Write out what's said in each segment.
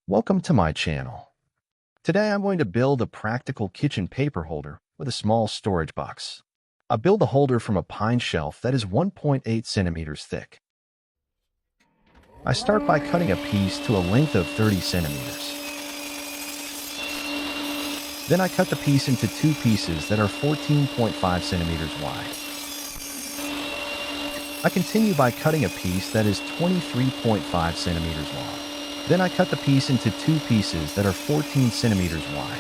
Welcome to my channel. Today I'm going to build a practical kitchen paper holder with a small storage box. I build the holder from a pine shelf that is 1.8 centimeters thick. I start by cutting a piece to a length of 30 centimeters. Then I cut the piece into two pieces that are 14.5 centimeters wide. I continue by cutting a piece that is 23.5 centimeters long. Then I cut the piece into two pieces that are 14 centimeters wide.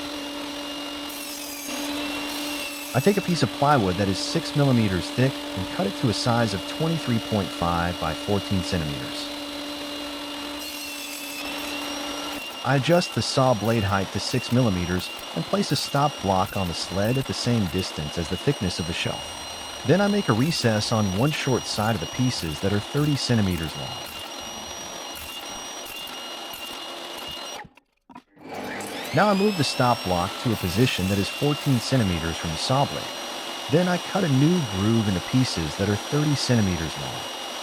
I take a piece of plywood that is 6 millimeters thick and cut it to a size of 23.5 by 14 centimeters. I adjust the saw blade height to 6 millimeters and place a stop block on the sled at the same distance as the thickness of the shelf. Then I make a recess on one short side of the pieces that are 30 centimeters long. Now I move the stop block to a position that is 14 centimeters from the saw blade. Then I cut a new groove into pieces that are 30 centimeters long.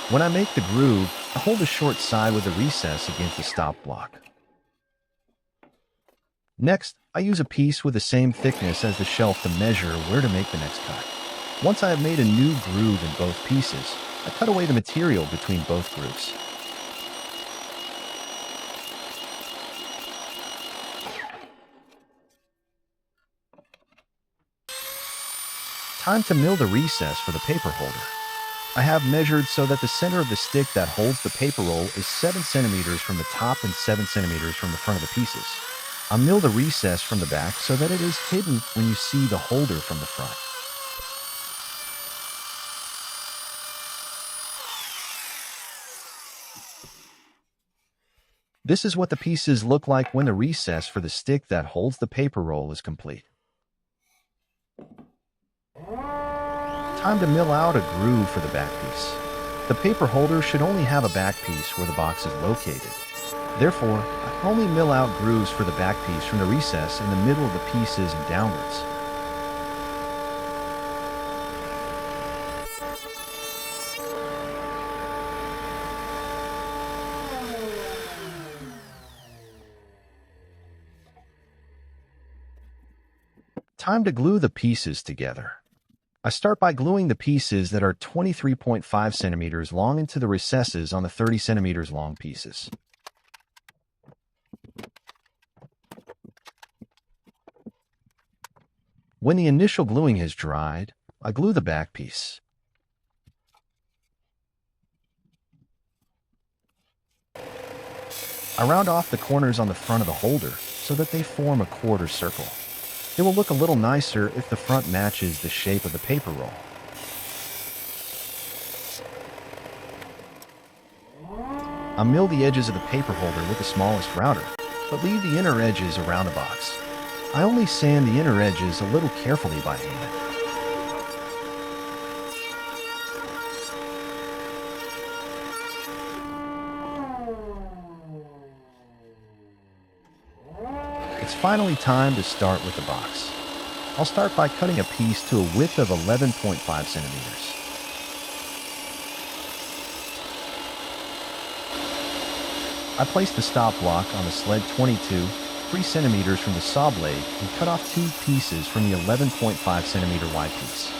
When I make the groove, I hold the short side with a recess against the stop block. Next, I use a piece with the same thickness as the shelf to measure where to make the next cut. Once I have made a new groove in both pieces, I cut away the material between both grooves. Time to mill the recess for the paper holder. I have measured so that the center of the stick that holds the paper roll is 7 centimeters from the top and 7 centimeters from the front of the pieces. I mill the recess from the back so that it is hidden when you see the holder from the front. This is what the pieces look like when the recess for the stick that holds the paper roll is complete. Time to mill out a groove for the back piece. The paper holder should only have a back piece where the box is located. Therefore, I only mill out grooves for the back piece from the recess in the middle of the pieces and downwards. Time to glue the pieces together. I start by gluing the pieces that are 23.5 centimeters long into the recesses on the 30 centimeters long pieces. When the initial gluing has dried, I glue the back piece. I round off the corners on the front of the holder so that they form a quarter circle. It will look a little nicer if the front matches the shape of the paper roll. I mill the edges of the paper holder with the smallest router, but leave the inner edges around the box. I only sand the inner edges a little carefully by hand. It's finally time to start with the box. I'll start by cutting a piece to a width of 11.5 centimeters. I place the stop block on the sled 3 centimeters from the saw blade and cut off two pieces from the 11.5 centimeter wide piece.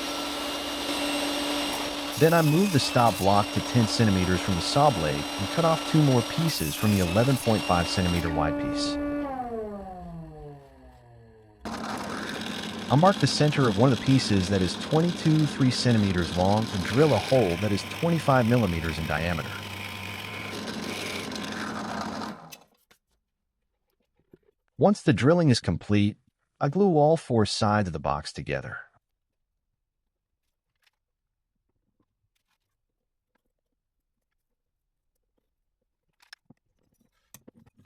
Then I move the stop block to 10 centimeters from the saw blade and cut off two more pieces from the 11.5 centimeter wide piece. I'll mark the center of one of the pieces that is 3 centimeters long and drill a hole that is 25 millimeters in diameter. Once the drilling is complete, I glue all four sides of the box together.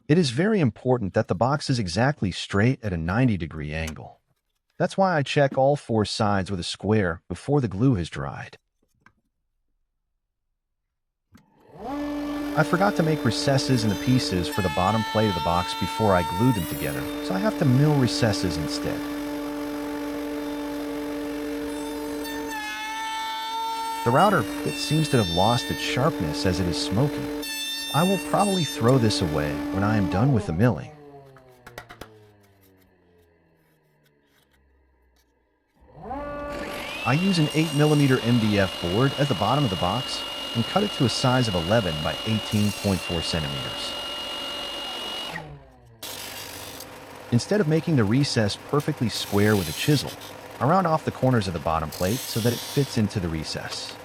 It is very important that the box is exactly straight at a 90-degree angle. That's why I check all four sides with a square before the glue has dried. I forgot to make recesses in the pieces for the bottom plate of the box before I glued them together, so I have to mill recesses instead. The router bit seems to have lost its sharpness as it is smoking. I will probably throw this away when I am done with the milling. I use an 8mm MDF board at the bottom of the box and cut it to a size of 11 by 18.4 centimeters. Instead of making the recess perfectly square with a chisel, I round off the corners of the bottom plate so that it fits into the recess.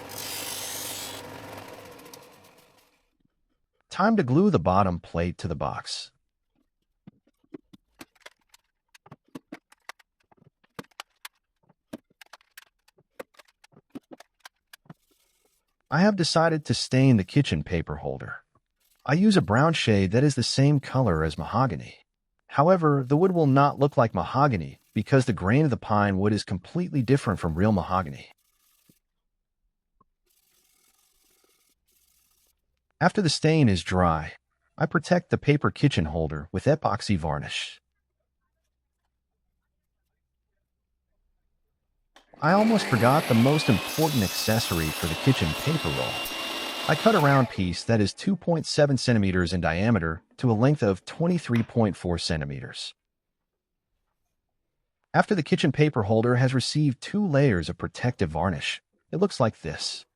Time to glue the bottom plate to the box. I have decided to stain the kitchen paper holder. I use a brown shade that is the same color as mahogany. However, the wood will not look like mahogany because the grain of the pine wood is completely different from real mahogany. After the stain is dry, I protect the paper kitchen holder with epoxy varnish. I almost forgot the most important accessory for the kitchen paper roll. I cut a round piece that is 2.7 centimeters in diameter to a length of 23.4 centimeters. After the kitchen paper holder has received 2 layers of protective varnish, it looks like this.